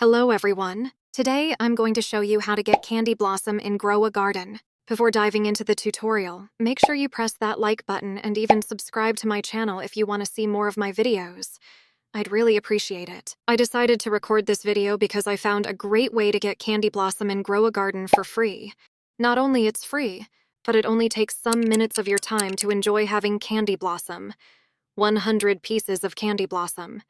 Hello everyone. Today I'm going to show you how to get Candy Blossom in Grow a Garden. Before diving into the tutorial, make sure you press that like button and even subscribe to my channel if you want to see more of my videos. I'd really appreciate it. I decided to record this video because I found a great way to get Candy Blossom in Grow a Garden for free. Not only it's free, but it only takes some minutes of your time to enjoy having Candy Blossom. 100 pieces of Candy Blossom.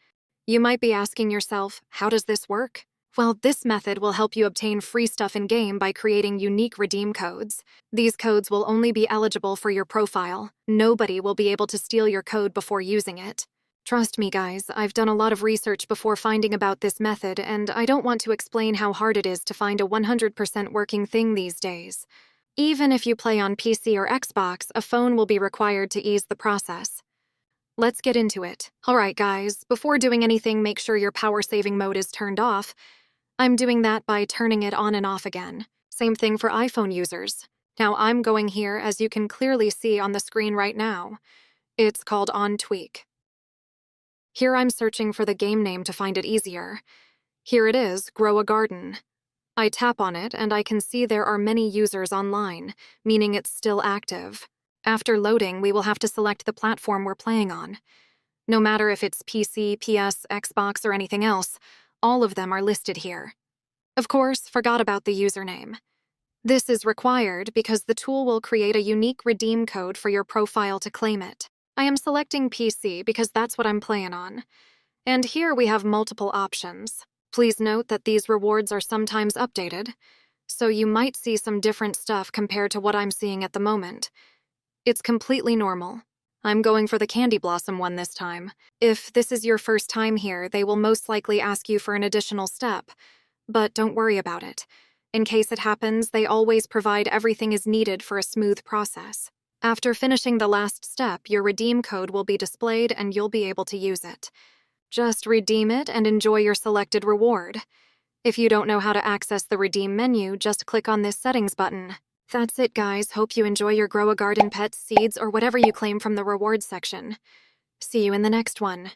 You might be asking yourself, how does this work? Well, this method will help you obtain free stuff in-game by creating unique redeem codes. These codes will only be eligible for your profile. Nobody will be able to steal your code before using it. Trust me, guys, I've done a lot of research before finding about this method, and I don't want to explain how hard it is to find a 100% working thing these days. Even if you play on PC or Xbox, a phone will be required to ease the process. Let's get into it. Alright guys, before doing anything, make sure your power saving mode is turned off. I'm doing that by turning it on and off again. Same thing for iPhone users. Now I'm going here, as you can clearly see on the screen right now. It's called OnTweak. Here I'm searching for the game name to find it easier. Here it is, Grow a Garden. I tap on it and I can see there are many users online, meaning it's still active. After loading, we will have to select the platform we're playing on. No matter if it's PC, PS, Xbox, or anything else, all of them are listed here. Of course, forgot about the username. This is required because the tool will create a unique redeem code for your profile to claim it. I am selecting PC because that's what I'm playing on. And here we have multiple options. Please note that these rewards are sometimes updated, so you might see some different stuff compared to what I'm seeing at the moment. It's completely normal. I'm going for the Candy Blossom one this time. If this is your first time here, they will most likely ask you for an additional step. But don't worry about it. In case it happens, they always provide everything is needed for a smooth process. After finishing the last step, your redeem code will be displayed and you'll be able to use it. Just redeem it and enjoy your selected reward. If you don't know how to access the redeem menu, just click on this settings button. That's it, guys. Hope you enjoy your Grow a Garden pets, seeds, or whatever you claim from the rewards section. See you in the next one.